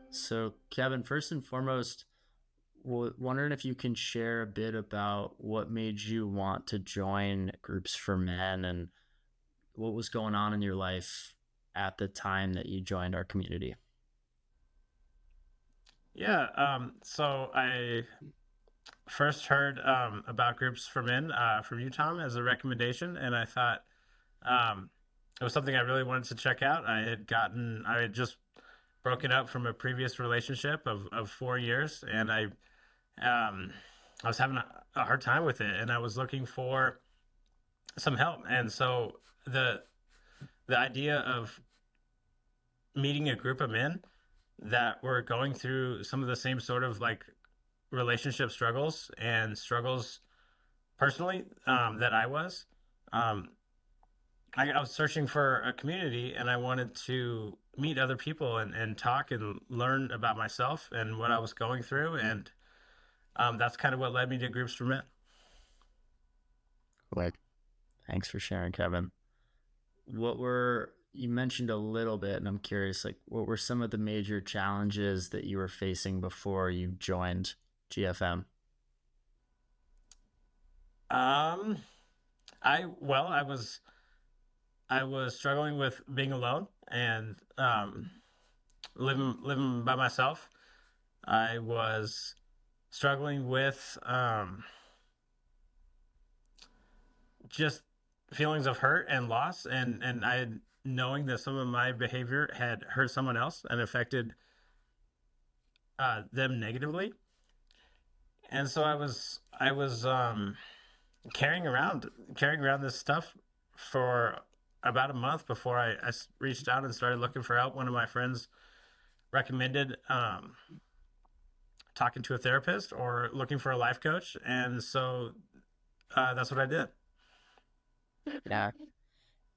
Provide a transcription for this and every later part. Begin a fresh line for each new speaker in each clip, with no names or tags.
So, Kevin, first and foremost, wondering if you can share a bit about what made you want to join Groups for Men and what was going on in your life at the time that you joined our community.
Yeah, so I first heard about Groups for Men from you, Tom, as a recommendation, and I thought um, it was something I really wanted to check out. I had just broken up from a previous relationship of 4 years, and um, I was having a hard time with it, and I was looking for some help. And so the idea of meeting a group of men that were going through some of the same sort of like relationship struggles and struggles personally that I was. Um, I was searching for a community and I wanted to meet other people and talk and learn about myself and what I was going through. And that's kind of what led me to Groups for Men.
Like, thanks for sharing, Kevin. You mentioned a little bit, and I'm curious, like, what were some of the major challenges that you were facing before you joined GFM?
Um, well, I was struggling with being alone and living by myself. I was struggling with just feelings of hurt and loss, and I knowing that some of my behavior had hurt someone else and affected them negatively. And so I was carrying around this stuff for about a month before I reached out and started looking for help. One of my friends recommended talking to a therapist or looking for a life coach, and so that's what I did.
Yeah.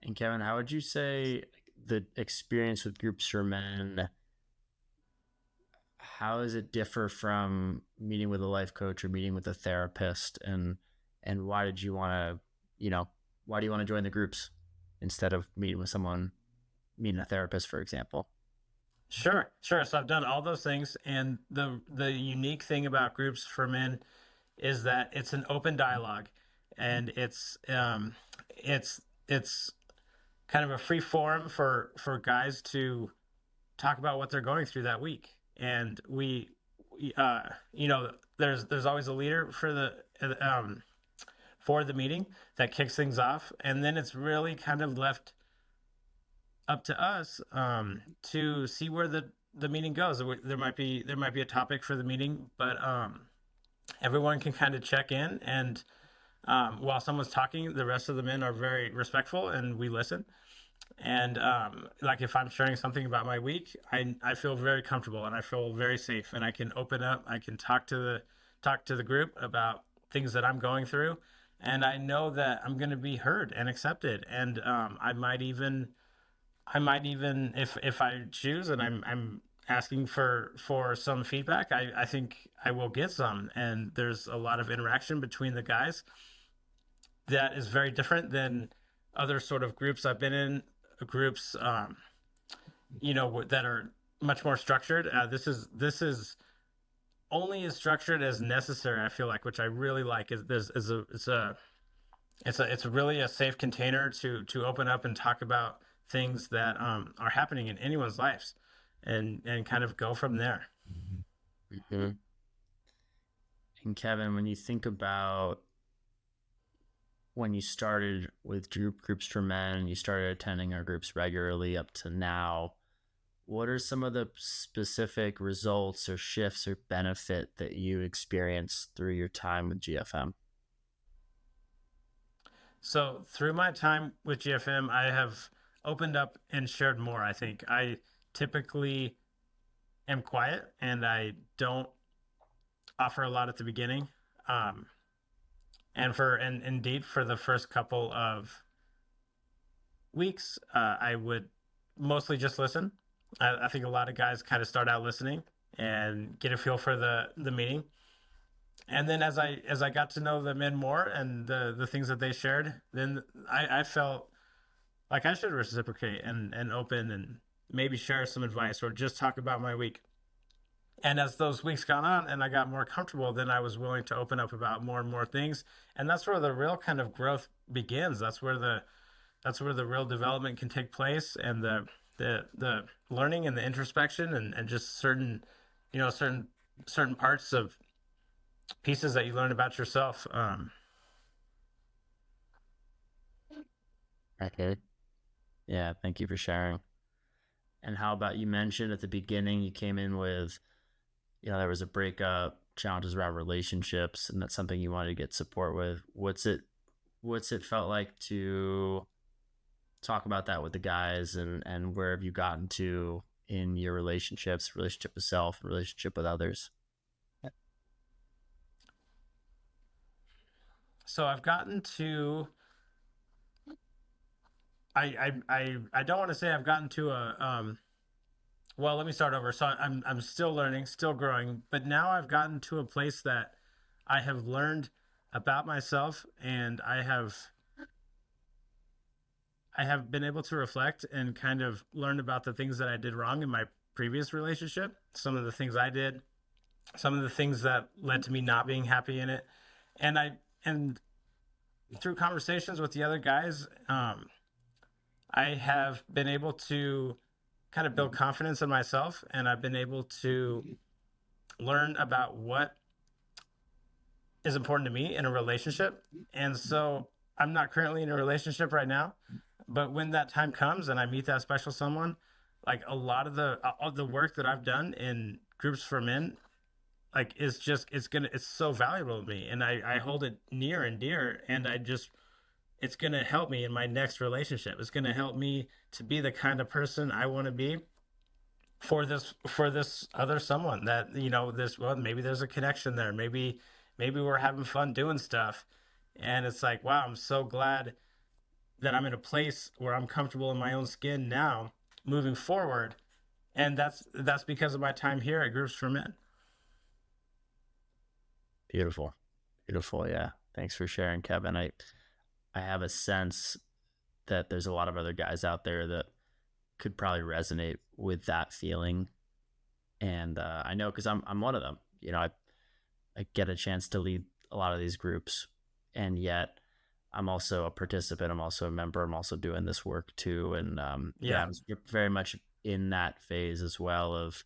And Kevin, how would you say the experience with Groups for Men, how does it differ from meeting with a life coach or meeting with a therapist? And why did you want to, why do you want to join the groups instead of meeting a therapist, for example?
Sure, sure. So I've done all those things, and the unique thing about Groups for Men is that it's an open dialogue, and it's kind of a free forum for guys to talk about what they're going through that week. And there's always a leader for the meeting that kicks things off, and then it's really kind of left up to us to see where the meeting goes. There might be a topic for the meeting, but everyone can kind of check in, and while someone's talking, the rest of the men are very respectful, and we listen. And like if I'm sharing something about my week, I feel very comfortable and I feel very safe, and I can open up. I can talk to the group about things that I'm going through, and I know that I'm going to be heard and accepted. And I might even if I choose and I'm asking for some feedback, I think I will get some. And there's a lot of interaction between the guys that is very different than other sort of groups I've been in. Groups, that are much more structured. This is only as structured as necessary. I feel like, which I really like. It's really a safe container to open up and talk about things that are happening in anyone's lives, and kind of go from there.
Mm-hmm. And Kevin, when you think about when you started with Groups for Men, you started attending our groups regularly up to now, what are some of the specific results or shifts or benefit that you experienced through your time with GFM?
So through my time with GFM, I have opened up and shared more. I think I typically am quiet and I don't offer a lot at the beginning. Um, and indeed for the first couple of weeks, I would mostly just listen. I think a lot of guys kind of start out listening and get a feel for the meeting, and then as I got to know the men more and the things that they shared, then I felt like I should reciprocate and open maybe share some advice or just talk about my week. And as those weeks gone on and I got more comfortable, then I was willing to open up about more and more things. And that's where the real kind of growth begins. That's where the real development can take place, and the learning and the introspection, and just certain, certain parts of pieces that you learn about yourself.
Okay. Yeah, thank you for sharing. And how about, you mentioned at the beginning you came in with, there was a breakup, challenges around relationships, and that's something you wanted to get support with. What's it felt like to talk about that with the guys, and where have you gotten to in your relationships, relationship with self, relationship with others?
So I've gotten to. I don't want to say I've gotten to a well, let me start over. So I'm still learning, still growing, but now I've gotten to a place that I have learned about myself, and I have been able to reflect and kind of learn about the things that I did wrong in my previous relationship, some of the things I did, some of the things that led to me not being happy in it. And through conversations with the other guys, I have been able to kind of build confidence in myself, and I've been able to learn about what is important to me in a relationship. And so I'm not currently in a relationship right now, but when that time comes and I meet that special someone, like a lot of the work that I've done in groups for men, like it's so valuable to me, and I hold it near and dear, and it's gonna help me in my next relationship. It's gonna help me to be the kind of person I want to be for this other someone, that this, well, maybe there's a connection there, maybe we're having fun doing stuff, and it's like, wow, I'm so glad that I'm in a place where I'm comfortable in my own skin now, moving forward. And that's because of my time here at Groups for Men.
Beautiful. Beautiful. Yeah, thanks for sharing, Kevin. I have a sense that there's a lot of other guys out there that could probably resonate with that feeling. And I know, because I'm one of them. I get a chance to lead a lot of these groups, and yet I'm also a participant. I'm also a member. I'm also doing this work too. And yeah,
Yeah,
I was very much in that phase as well, of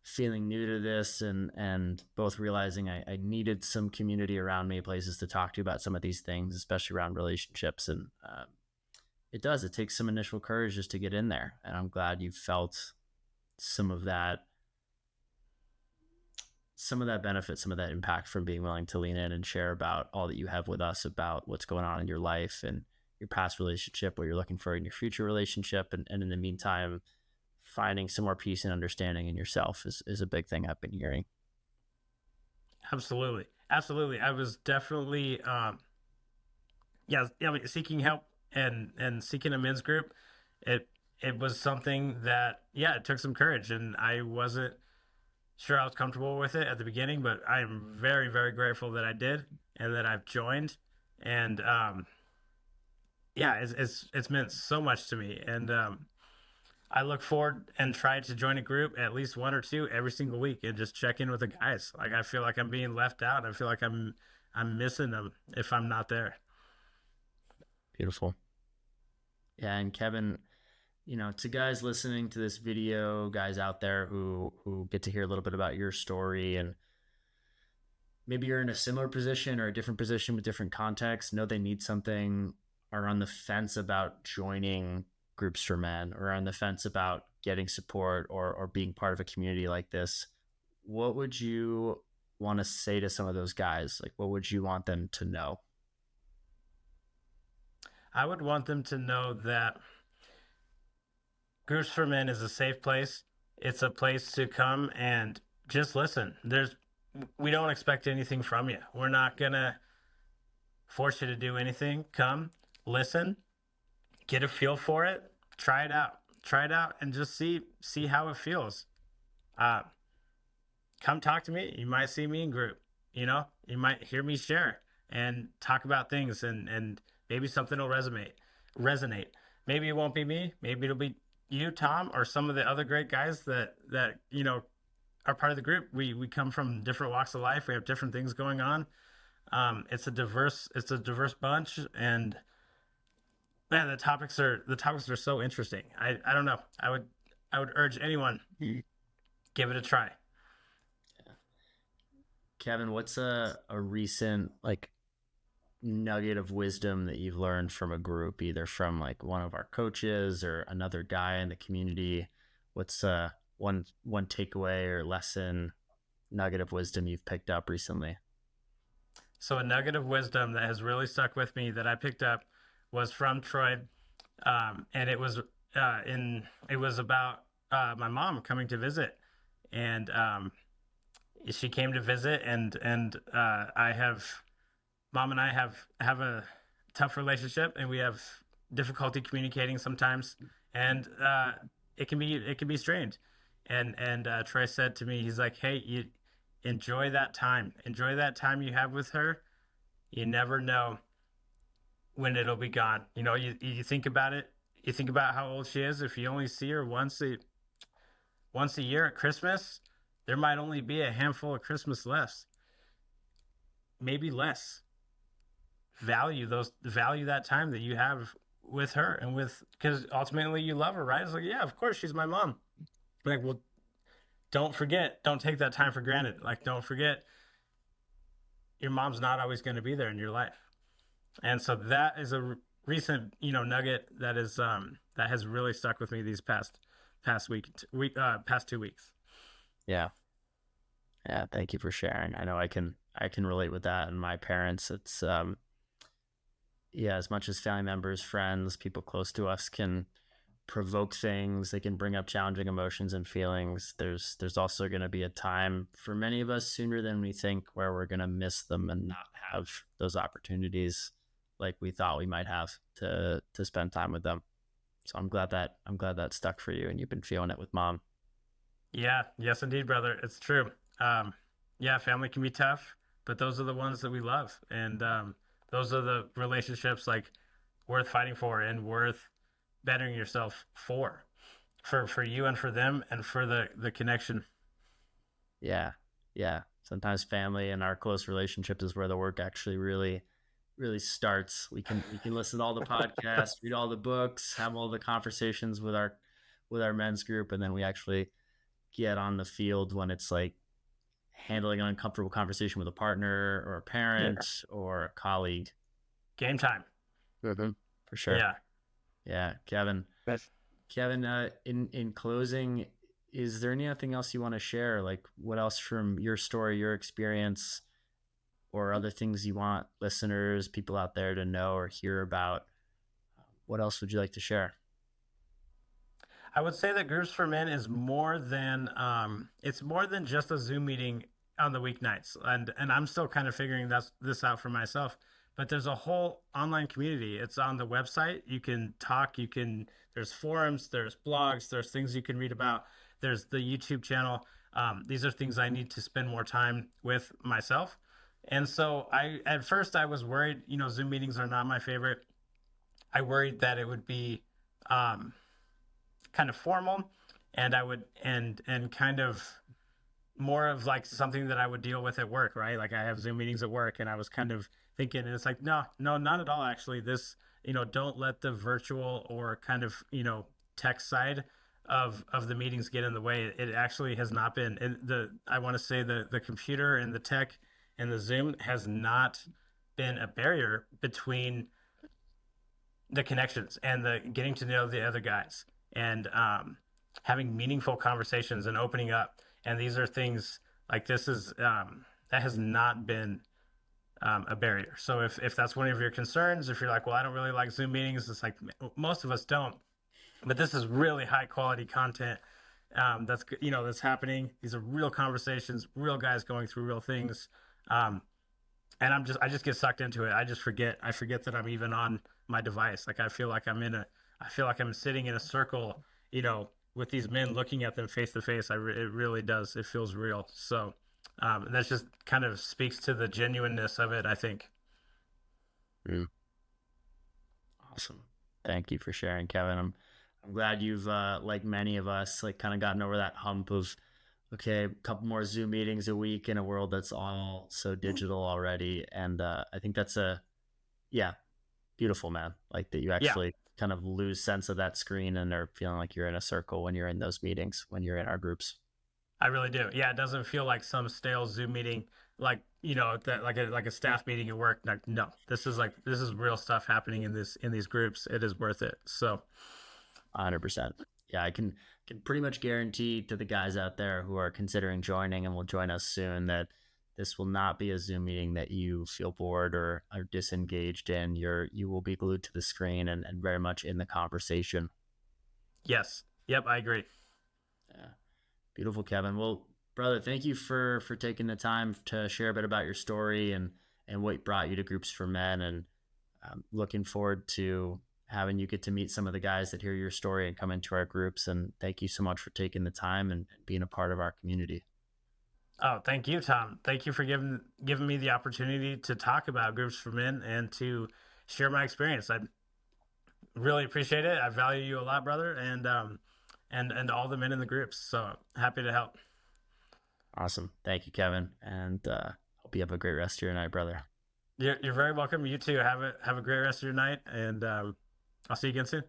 feeling new to this, and both realizing I needed some community around me, places to talk to about some of these things, especially around relationships. And it takes some initial courage just to get in there. And I'm glad you felt some of that benefit, some of that impact from being willing to lean in and share about all that you have with us about what's going on in your life and your past relationship, what you're looking for in your future relationship. And in the meantime, finding some more peace and understanding in yourself is a big thing I've been hearing.
absolutely, absolutely. I was definitely, yeah, I mean, seeking help and seeking a men's group. It was something that, yeah, it took some courage, and I wasn't sure I was comfortable with it at the beginning, but I am very, very grateful that I did and that I've joined. And yeah, it's meant so much to me. And I look forward and try to join a group, at least one or two, every single week, and just check in with the guys. Like, I feel like I'm being left out. I feel like I'm missing them if I'm not there.
Beautiful. Yeah, and Kevin, to guys listening to this video, guys out there who get to hear a little bit about your story, and maybe you're in a similar position or a different position with different contexts, know they need something, are on the fence about joining Groups for Men, or on the fence about getting support, or being part of a community like this, what would you want to say to some of those guys? Like, what would you want them to know?
I would want them to know that Groups for Men is a safe place. It's a place to come and just listen. We don't expect anything from you. We're not gonna force you to do anything. Come, listen, get a feel for it, try it out, and just see how it feels. Uh, Come talk to me. You might see me in group. You might hear me share and talk about things, and maybe something will resonate. Maybe it won't be me. Maybe it'll be you, Tom, or some of the other great guys that are part of the group. We come from different walks of life. We have different things going on. It's a diverse bunch, and man, the topics are so interesting. I don't know. I would urge anyone, give it a try.
Kevin, what's a recent like nugget of wisdom that you've learned from a group, either from like one of our coaches or another guy in the community? What's one takeaway or lesson, nugget of wisdom you've picked up recently?
So a nugget of wisdom that has really stuck with me that I picked up was from Troy, and it was about my mom coming to visit, and she came to visit, and I have mom and I have a tough relationship, and we have difficulty communicating sometimes, and it can be strained. And Troy said to me, he's like, "Hey, you enjoy that time you have with her. You never know when it'll be gone. You think about it. You think about how old she is. If you only see her once a year at Christmas, there might only be a handful of Christmas left, maybe less. Value that time that you have with her, and with because ultimately you love her, right? It's like, yeah, of course she's my mom. Like, well, don't take that time for granted. Like, don't forget your mom's not always going to be there in your life. And so that is a recent nugget that has really stuck with me these past 2 weeks.
Yeah. Yeah, thank you for sharing. I know I can relate with that. And my parents, it's yeah, as much as family members, friends, people close to us can provoke things, they can bring up challenging emotions and feelings. There's also going to be a time for many of us sooner than we think where we're going to miss them and not have those opportunities like we thought we might have to spend time with them. So I'm glad that stuck for you and you've been feeling it with mom.
Yeah, yes, indeed, brother. It's true. Um, yeah, family can be tough, but those are the ones that we love, and those are the relationships like worth fighting for and worth bettering yourself for you and for them and for the connection.
Yeah. Yeah. Sometimes family and our close relationships is where the work actually really starts. We can listen to all the podcasts, read all the books, have all the conversations with our men's group, and then we actually get on the field when it's like handling an uncomfortable conversation with a partner or a
Yeah.
parent or a colleague.
Game time.
Mm-hmm. For sure.
Yeah.
Yeah, Kevin.
That's
Kevin, in closing, is there anything else you want to share? Like, what else from your story, your experience, or other things you want listeners, people out there to know or hear about? What else would you like to share?
I would say that Groups for Men is more than just a Zoom meeting on the weeknights, and I'm still kind of figuring this out for myself. But there's a whole online community. It's on the website. You can talk. There's forums. There's blogs. There's things you can read about. There's the YouTube channel. These are things I need to spend more time with myself. And so at first I was worried. Zoom meetings are not my favorite. I worried that it would be um, kind of formal, and I would and kind of more of like something that I would deal with at work, right? Like I have Zoom meetings at work, and I was kind of thinking, and it's like, no, no, not at all. Actually, don't let the virtual or kind of tech side of the meetings get in the way. It actually has not been. I want to say the computer and the tech and the Zoom has not been a barrier between the connections and the getting to know the other guys, and having meaningful conversations and opening up. And these are things like this is that has not been a barrier. So if that's one of your concerns, if you're like, well, I don't really like Zoom meetings, it's like most of us don't. But this is really high quality content that's happening. These are real conversations, real guys going through real things. Um, and I just get sucked into it. I forget that I'm even on my device. Like I feel like I'm sitting in a circle, with these men, looking at them face to face. It really does. It feels real. So that just kind of speaks to the genuineness of it, I think.
Mm, awesome. Thank you for sharing, Kevin. I'm glad you've, like many of us, like kind of gotten over that hump of, okay, a couple more Zoom meetings a week in a world that's all so digital already. And I think that's yeah, beautiful, man. Like that you
Yeah,
actually kind of lose sense of that screen and are feeling like you're in a circle when you're in those meetings, when you're in our groups.
I really do. Yeah, it doesn't feel like some stale Zoom meeting, like that, like a staff meeting at work. Like, no, this is real stuff happening in these groups. It is worth it. So
100%. Yeah, I can pretty much guarantee to the guys out there who are considering joining and will join us soon that this will not be a Zoom meeting that you feel bored or are disengaged in. You will be glued to the screen and very much in the conversation.
yes, yep, I agree.
Yeah. Beautiful, Kevin. Well, brother, thank you for taking the time to share a bit about your story and what brought you to Groups for Men. And I'm looking forward to having you get to meet some of the guys that hear your story and come into our groups. And thank you so much for taking the time and being a part of our community.
Oh, thank you, Tom. Thank you for giving me the opportunity to talk about groups for men and to share my experience. I really appreciate it. I value you a lot, brother, and all the men in the groups. So happy to help.
Awesome. Thank you, Kevin. And hope you have a great rest of your night, brother.
You're very welcome. You too. Have a great rest of your night, and I'll see you again soon.